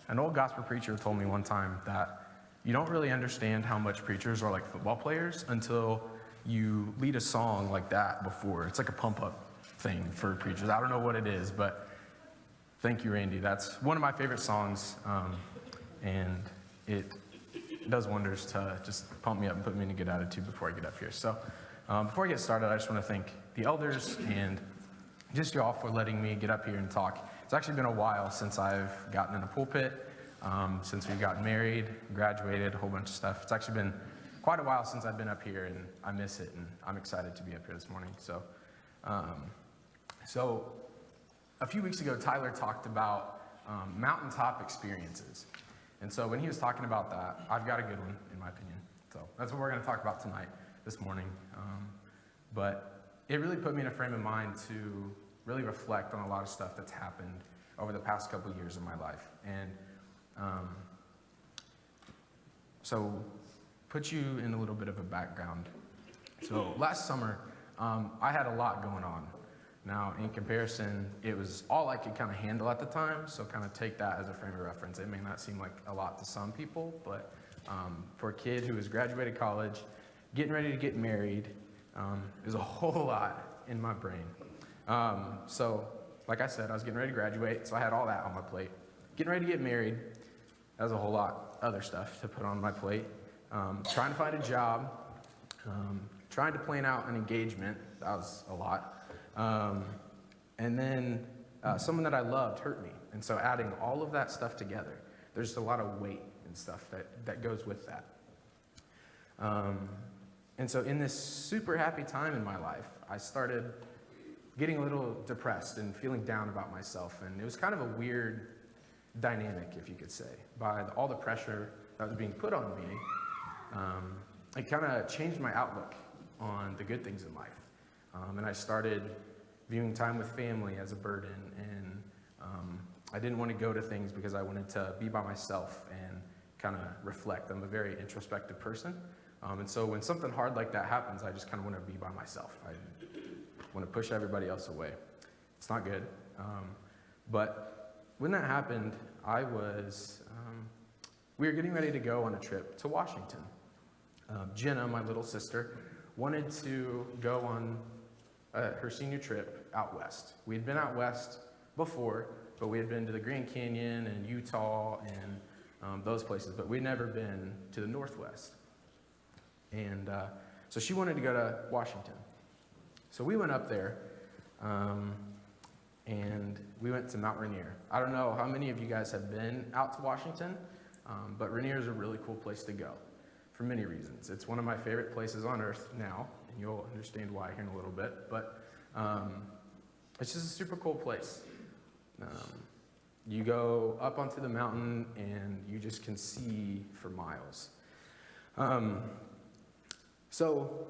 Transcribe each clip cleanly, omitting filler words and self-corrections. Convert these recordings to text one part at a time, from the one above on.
An old gospel preacher told me one time that you don't really understand how much preachers are like football players until you lead a song like that before. It's like a pump-up thing for preachers. I don't know what it is, but thank you, Randy. That's one of my favorite songs, and it does wonders to just pump me up and put me in a good attitude before I get up here. So before I get started, I just want to thank the elders and just y'all for letting me get up here and talk. It's actually been a while since I've gotten in a pulpit, since we've gotten married, graduated, a whole bunch of stuff. It's actually been quite a while since I've been up here, and I miss it, and I'm excited to be up here this morning. So a few weeks ago, Tyler talked about mountaintop experiences. And so when he was talking about that, I've got a good one, in my opinion. So that's what we're going to talk about tonight, this morning. But it really put me in a frame of mind to really reflect on a lot of stuff that's happened over the past couple of years of my life. And so put you in a little bit of a background. So last summer, I had a lot going on. Now, in comparison, it was all I could kind of handle at the time, so kind of take that as a frame of reference. It may not seem like a lot to some people, but for a kid who has graduated college, getting ready to get married, is a whole lot in my brain. So, like I said, I was getting ready to graduate, so I had all that on my plate. Getting ready to get married, that was a whole lot other stuff to put on my plate. Trying to find a job, trying to plan out an engagement, that was a lot. And then someone that I loved hurt me. And so adding all of that stuff together, there's just a lot of weight and stuff that goes with that. And so in this super happy time in my life, I started getting a little depressed and feeling down about myself. And it was kind of a weird dynamic, if you could say, by all the pressure that was being put on me. It kind of changed my outlook on the good things in life. And I started viewing time with family as a burden, and I didn't want to go to things because I wanted to be by myself and kind of reflect. I'm a very introspective person, and so when something hard like that happens, I just kind of want to be by myself. I want to push everybody else away. It's not good, but when that happened, we were getting ready to go on a trip to Washington. Jenna, my little sister, wanted to go on her senior trip out west. We had been out west before, but we had been to the Grand Canyon and Utah and those places, but we'd never been to the Northwest. And so she wanted to go to Washington. So we went up there, and we went to Mount Rainier. I don't know how many of you guys have been out to Washington, but Rainier is a really cool place to go for many reasons. It's one of my favorite places on earth now, and you'll understand why here in a little bit, but it's just a super cool place. You go up onto the mountain, and you just can see for miles. So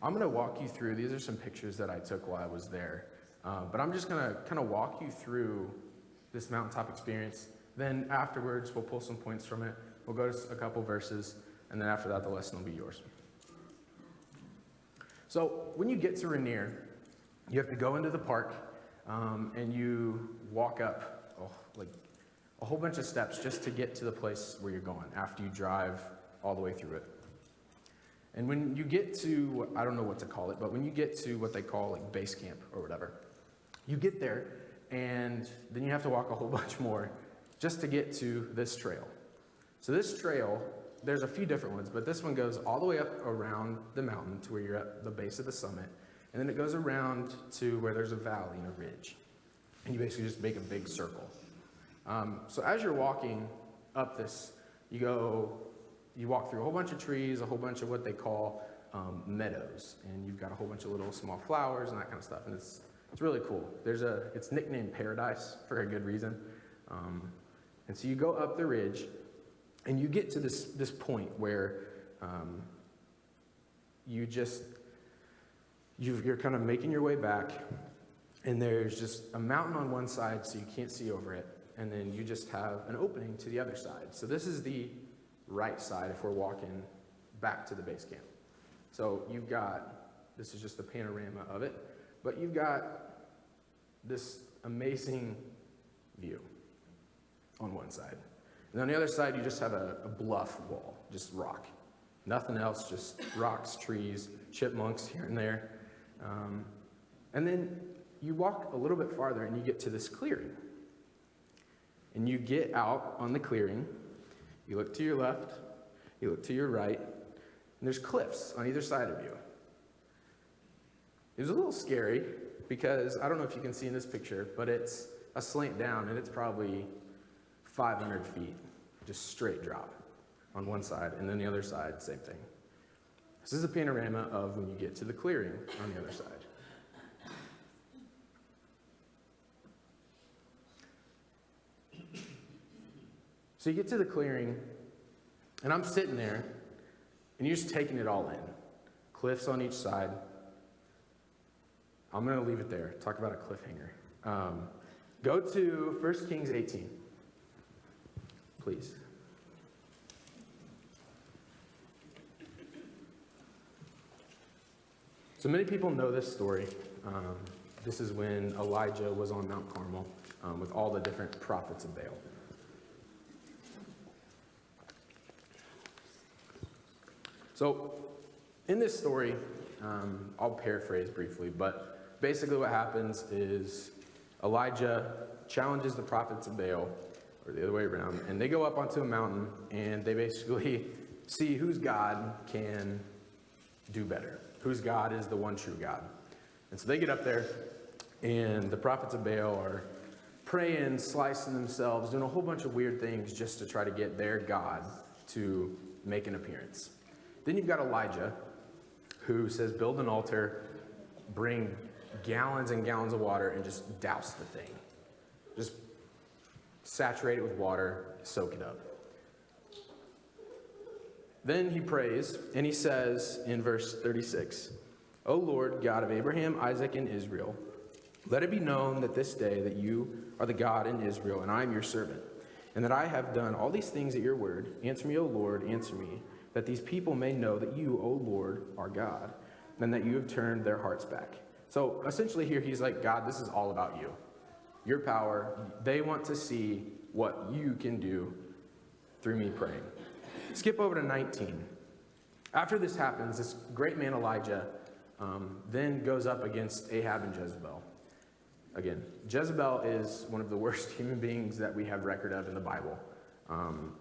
I'm going to walk you through, these are some pictures that I took while I was there, but I'm just going to kind of walk you through this mountaintop experience. Then afterwards, we'll pull some points from it. We'll go to a couple verses, and then after that, the lesson will be yours. So when you get to Rainier, you have to go into the park, and you walk up like a whole bunch of steps just to get to the place where you're going after you drive all the way through it. And when you get to, I don't know what to call it, but when you get to what they call like base camp or whatever, you get there, and then you have to walk a whole bunch more just to get to this trail. So this trail, there's a few different ones, but this one goes all the way up around the mountain to where you're at the base of the summit, and then it goes around to where there's a valley and a ridge, and you basically just make a big circle. So as you're walking up this, you walk through a whole bunch of trees, a whole bunch of what they call meadows, and you've got a whole bunch of little small flowers and that kind of stuff, and it's really cool. It's nicknamed Paradise for a good reason. And so you go up the ridge, and you get to this point where you're kind of making your way back, and there's just a mountain on one side, so you can't see over it, and then you just have an opening to the other side. So this is the right side if we're walking back to the base camp. So this is just a panorama of it, but you've got this amazing view on one side. And on the other side, you just have a bluff wall, just rock. Nothing else, just rocks, trees, chipmunks here and there. And then you walk a little bit farther and you get to this clearing. And you get out on the clearing, you look to your left, you look to your right, and there's cliffs on either side of you. It was a little scary because I don't know if you can see in this picture, but it's a slant down and it's probably 500 feet, just straight drop on one side, and then the other side, same thing. This is a panorama of when you get to the clearing on the other side. So you get to the clearing, and I'm sitting there, and you're just taking it all in. Cliffs on each side. I'm going to leave it there. Talk about a cliffhanger. Go to 1 Kings 18, please. So many people know this story. This is when Elijah was on Mount Carmel with all the different prophets of Baal. So in this story, I'll paraphrase briefly, but basically what happens is Elijah challenges the prophets of Baal, or the other way around, and they go up onto a mountain, and they basically see whose God can do better, whose God is the one true God. And so they get up there, and the prophets of Baal are praying, slicing themselves, doing a whole bunch of weird things just to try to get their God to make an appearance. Then you've got Elijah, who says, build an altar, bring gallons and gallons of water, and just douse the thing. Just saturate it with water, soak it up. Then he prays, and he says in verse 36, O Lord, God of Abraham, Isaac, and Israel, let it be known that this day that you are the God in Israel, and I am your servant, and that I have done all these things at your word. Answer me, O Lord, answer me, that these people may know that you, O Lord, are God, and that you have turned their hearts back. So essentially here he's like, God, this is all about you. Your power. They want to see what you can do through me praying. Skip over to 19. After this happens, this great man Elijah then goes up against Ahab and Jezebel. Again, Jezebel is one of the worst human beings that we have record of in the Bible.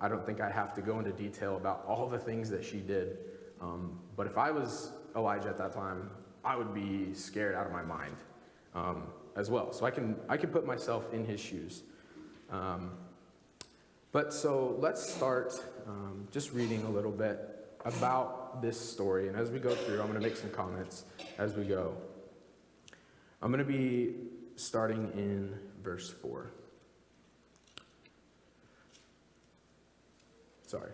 I don't think I have to go into detail about all the things that she did. But if I was Elijah at that time, I would be scared out of my mind as well. So I can put myself in his shoes. But so let's start just reading a little bit about this story. And as we go through, I'm going to make some comments as we go. I'm going to be starting in verse 4.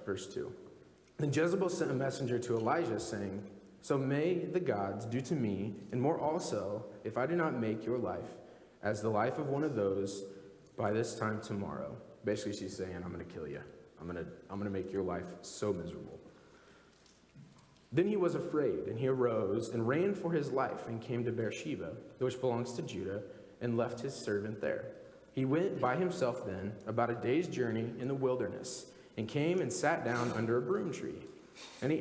Verse 2. Then Jezebel sent a messenger to Elijah, saying, so may the gods do to me, and more also, if I do not make your life as the life of one of those by this time tomorrow. Basically, she's saying, I'm going to kill you. I'm going to make your life so miserable. Then he was afraid, and he arose and ran for his life and came to Beersheba, which belongs to Judah, and left his servant there. He went by himself then about a day's journey in the wilderness, and came and sat down under a broom tree. And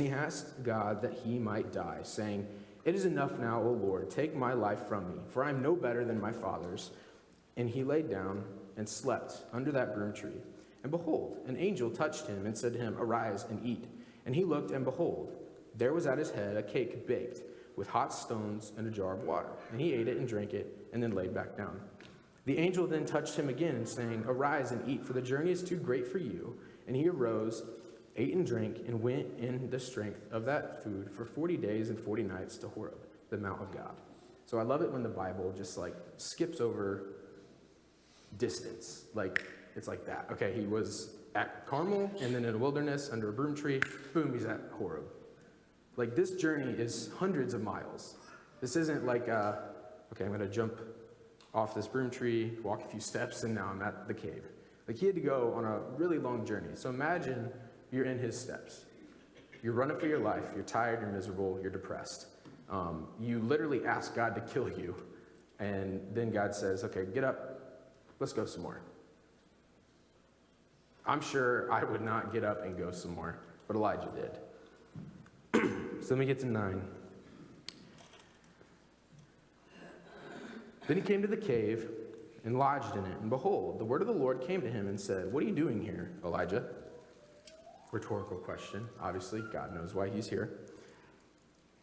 he asked God that he might die, saying, it is enough now, O Lord, take my life from me, for I am no better than my fathers. And he laid down and slept under that broom tree. And behold, an angel touched him and said to him, arise and eat. And he looked, and behold, there was at his head a cake baked with hot stones and a jar of water. And he ate it and drank it, and then laid back down. The angel then touched him again, and saying, arise and eat, for the journey is too great for you. And he arose, ate and drank, and went in the strength of that food for 40 days and 40 nights to Horeb, the Mount of God. So I love it when the Bible just skips over distance. It's like that. Okay, he was at Carmel, and then in the wilderness under a broom tree, boom, he's at Horeb. This journey is hundreds of miles. This isn't okay, I'm going to jump off this broom tree, walk a few steps, and now I'm at the cave. He had to go on a really long journey. So imagine you're in his steps. You're running for your life. You're tired, you're miserable, you're depressed. You literally ask God to kill you. And then God says, okay, get up. Let's go some more. I'm sure I would not get up and go some more, but Elijah did. So let me get to 9. Then he came to the cave and lodged in it. And behold, the word of the Lord came to him and said, "What are you doing here, Elijah?" Rhetorical question. Obviously, God knows why he's here.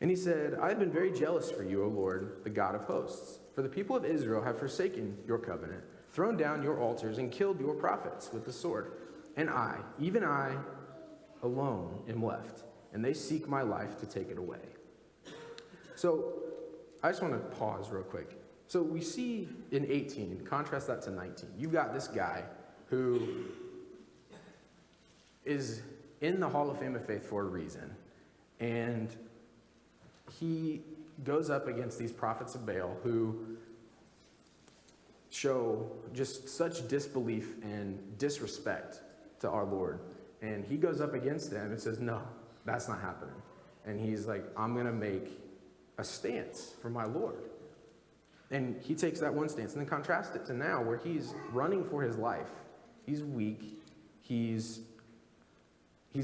And he said, "I have been very jealous for you, O Lord, the God of hosts. For the people of Israel have forsaken your covenant, thrown down your altars, and killed your prophets with the sword. And I, even I alone, am left, and they seek my life to take it away." So I just want to pause real quick. So we see in 18, contrast that to 19. You've got this guy who is in the Hall of Fame of Faith for a reason. And he goes up against these prophets of Baal who show just such disbelief and disrespect to our Lord. And he goes up against them and says, "No, that's not happening." And he's like, "I'm going to make a stance for my Lord." And he takes that one stance and then contrasts it to now where he's running for his life. He's weak. He's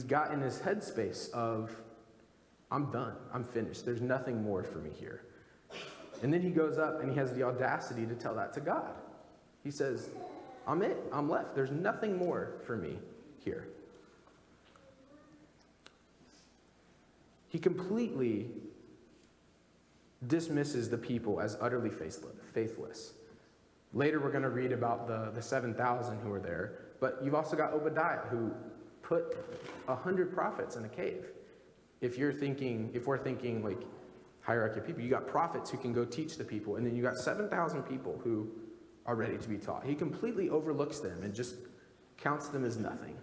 got in his headspace of, "I'm done. I'm finished. There's nothing more for me here." And then he goes up and he has the audacity to tell that to God. He says, "I'm it. I'm left. There's nothing more for me here." He completely dismisses the people as utterly faithless. Later, we're going to read about the 7,000 who were there, but you've also got Obadiah, who put 100 prophets in a cave. If we're thinking like hierarchy of people, you got prophets who can go teach the people, and then you got 7,000 people who are ready to be taught. He completely overlooks them and just counts them as nothing.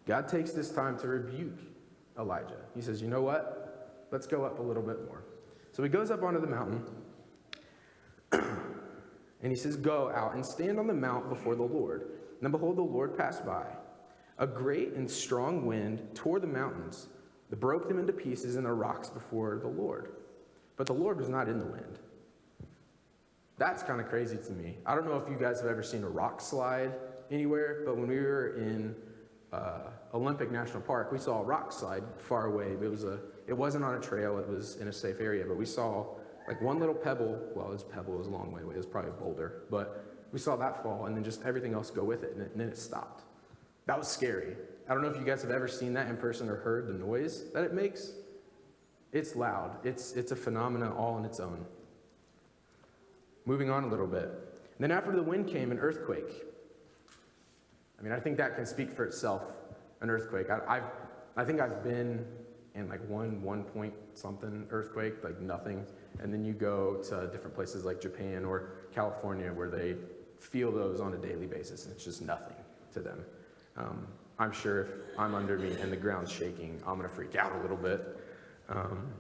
God takes this time to rebuke Elijah. He says, "You know what? Let's go up a little bit more." So he goes up onto the mountain, and he says, "Go out and stand on the mount before the Lord." And then behold, the Lord passed by. A great and strong wind tore the mountains, broke them into pieces and the rocks before the Lord. But the Lord was not in the wind. That's kind of crazy to me. I don't know if you guys have ever seen a rock slide anywhere, but when we were in Olympic National Park, we saw a rock slide far away. It wasn't on a trail, it was in a safe area, but we saw like one little pebble. Well, it was a pebble, it was a long way away, it was probably a boulder, but we saw that fall and then just everything else go with it, and then it stopped. That was scary. I don't know if you guys have ever seen that in person or heard the noise that it makes. It's loud. It's a phenomenon all on its own. Moving on a little bit. And then after the wind came, an earthquake. I mean, I think that can speak for itself, an earthquake. I think I've been in like one point something earthquake, like nothing. And then you go to different places like Japan or California where they feel those on a daily basis, and it's just nothing to them. I'm sure if I'm under me and the ground's shaking, I'm going to freak out a little bit. And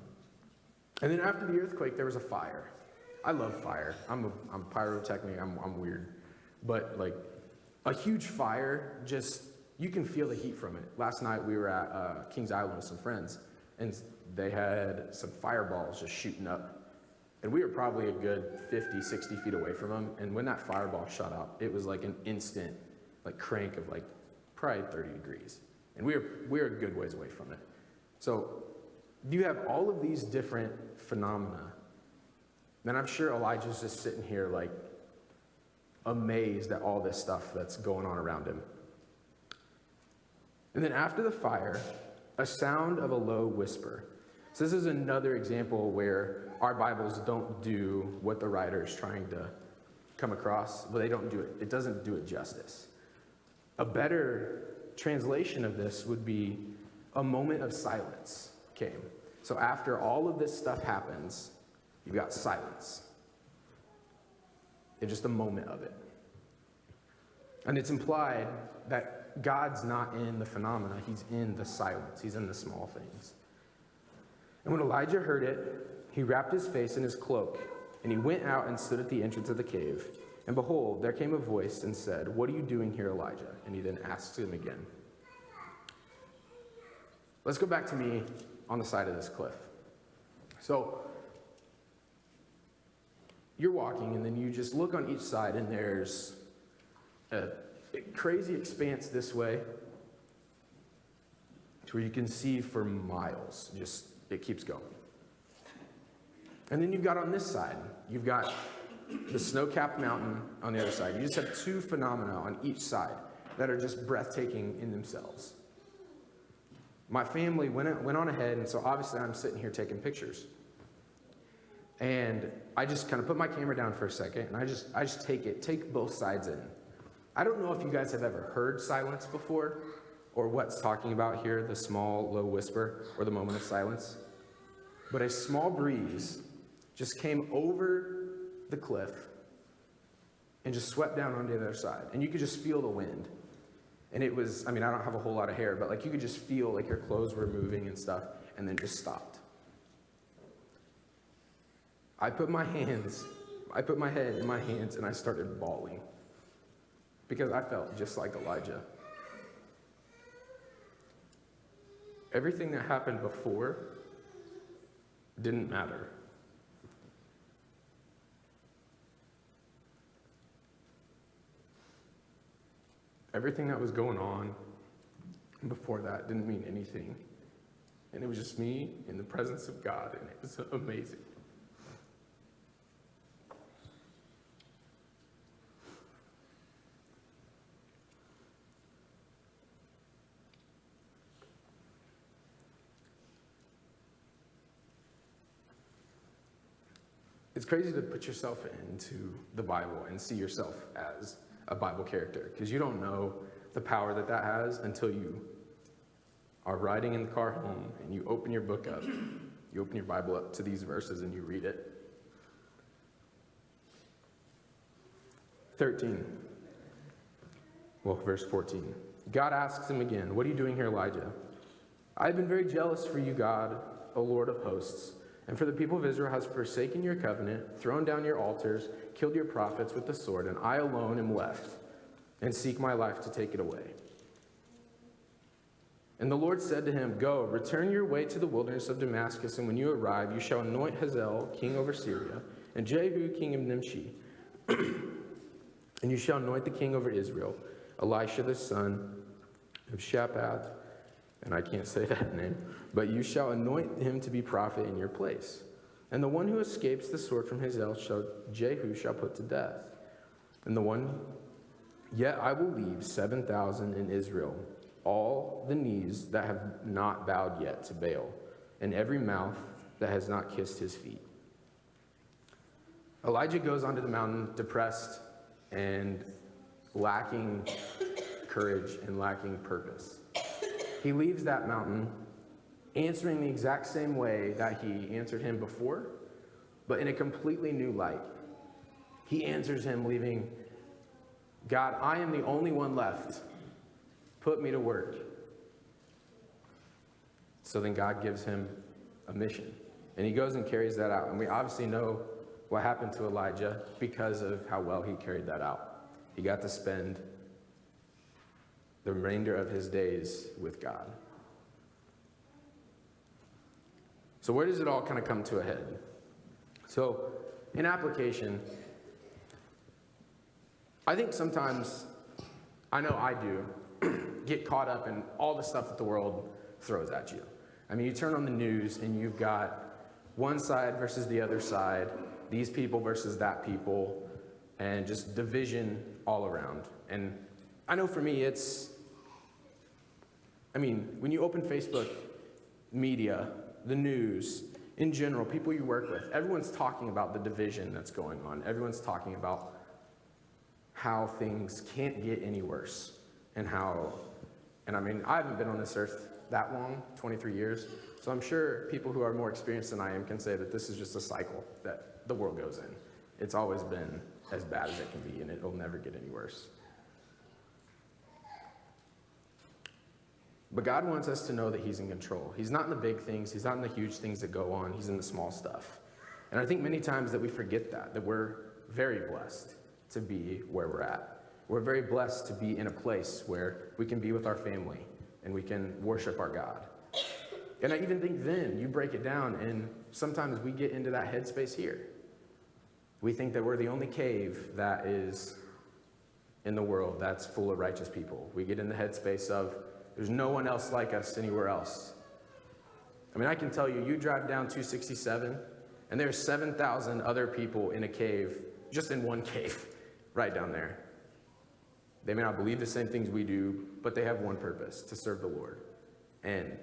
then after the earthquake, there was a fire. I love fire. I'm pyrotechnic. I'm weird. But like a huge fire, just, you can feel the heat from it. Last night we were at Kings Island with some friends, and they had some fireballs just shooting up. And we were probably a good 50, 60 feet away from them. And when that fireball shot up, it was like an instant like crank of like probably 30 degrees. And we were a good ways away from it. So you have all of these different phenomena. And I'm sure Elijah's just sitting here like amazed at all this stuff that's going on around him. And then after the fire, a sound of a low whisper. So this is another example where our Bibles don't do what the writer is trying to come across, but they don't do it. It doesn't do it justice. A better translation of this would be a moment of silence came. So after all of this stuff happens, you've got silence. It's just a moment of it. And it's implied that God's not in the phenomena, he's in the silence, he's in the small things. And when Elijah heard it, he wrapped his face in his cloak, and he went out and stood at the entrance of the cave. And behold, there came a voice and said, "What are you doing here, Elijah?" And he then asks him again. Let's go back to me on the side of this cliff. So, you're walking, and then you just look on each side, and there's a crazy expanse this way to where you can see for miles. Just, it keeps going. And then you've got on this side, you've got the snow-capped mountain on the other side. You just have two phenomena on each side that are just breathtaking in themselves. My family went on ahead, and so obviously I'm sitting here taking pictures. And I just kind of put my camera down for a second, and I just take both sides in. I don't know if you guys have ever heard silence before, or what's talking about here, the small, low whisper, or the moment of silence. But a small breeze just came over the cliff and just swept down onto the other side. And you could just feel the wind. And it was, I don't have a whole lot of hair, but like you could just feel like your clothes were moving and stuff, and then just stopped. I put my head in my hands, and I started bawling because I felt just like Elijah. Everything that happened before didn't matter. Everything that was going on before that didn't mean anything. And it was just me in the presence of God, and it was amazing. It's crazy to put yourself into the Bible and see yourself as a Bible character, because you don't know the power that has until you are riding in the car home and you open your book up, you open your Bible up to these verses and you read it. verse 14. God asks him again, "What are you doing here, Elijah?" "I've been very jealous for you, God, O Lord of hosts. And for the people of Israel has forsaken your covenant, thrown down your altars, killed your prophets with the sword, and I alone am left, and seek my life to take it away." And the Lord said to him, "Go, return your way to the wilderness of Damascus, and when you arrive, you shall anoint Hazael king over Syria, and Jehu king of Nimshi. And you shall anoint the king over Israel, Elisha the son of Shaphat," and I can't say that name, "but you shall anoint him to be prophet in your place. And the one who escapes the sword from Hazael Jehu shall put to death. Yet I will leave 7,000 in Israel, all the knees that have not bowed yet to Baal, and every mouth that has not kissed his feet." Elijah goes onto the mountain depressed and lacking courage and lacking purpose. He leaves that mountain answering the exact same way that he answered him before, but in a completely new light. He answers him leaving, "God, I am the only one left. Put me to work." So then God gives him a mission, and he goes and carries that out. And we obviously know what happened to Elijah because of how well he carried that out. He got to spend the remainder of his days with God. So where does it all kind of come to a head? So in application, I think sometimes, I know I do, get caught up in all the stuff that the world throws at you. You turn on the news and you've got one side versus the other side, these people versus that people, and just division all around. And I know for me when you open Facebook, media, the news, in general, people you work with, everyone's talking about the division that's going on. Everyone's talking about how things can't get any worse. I haven't been on this earth that long, 23 years, so I'm sure people who are more experienced than I am can say that this is just a cycle that the world goes in. It's always been as bad as it can be, and it'll never get any worse. But God wants us to know that he's in control. He's not in the big things. He's not in the huge things that go on. He's in the small stuff. And I think many times that we forget that we're very blessed to be where we're at. We're very blessed to be in a place where we can be with our family and we can worship our God. And I even think then you break it down and sometimes we get into that headspace here. We think that we're the only cave that is in the world that's full of righteous people. We get in the headspace of, there's no one else like us anywhere else. I mean, I can tell you, you drive down 267, and there's 7,000 other people in a cave, just in one cave, right down there. They may not believe the same things we do, but they have one purpose, to serve the Lord. And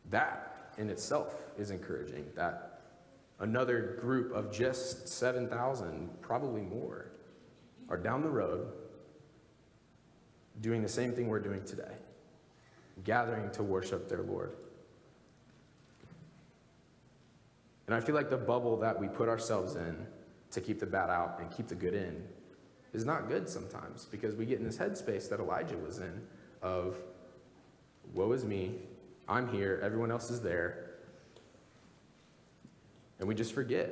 that in itself is encouraging, that another group of just 7,000, probably more, are down the road doing the same thing we're doing today, gathering to worship their Lord. And I feel like the bubble that we put ourselves in to keep the bad out and keep the good in is not good sometimes, because we get in this headspace that Elijah was in of, woe is me, I'm here, everyone else is there, and we just forget.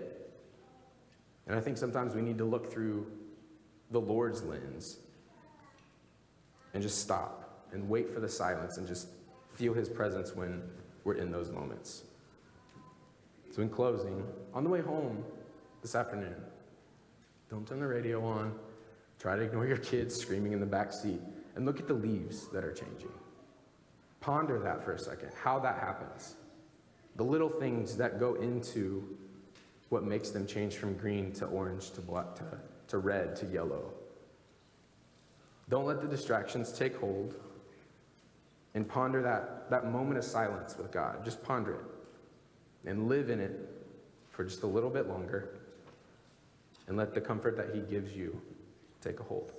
And I think sometimes we need to look through the Lord's lens and just stop and wait for the silence and just feel his presence when we're in those moments. So in closing, on the way home this afternoon, don't turn the radio on, try to ignore your kids screaming in the back seat, and look at the leaves that are changing. Ponder that for a second, how that happens. The little things that go into what makes them change from green to orange to black to red to yellow. Don't let the distractions take hold, and ponder that moment of silence with God. Just ponder it and live in it for just a little bit longer, and let the comfort that he gives you take a hold.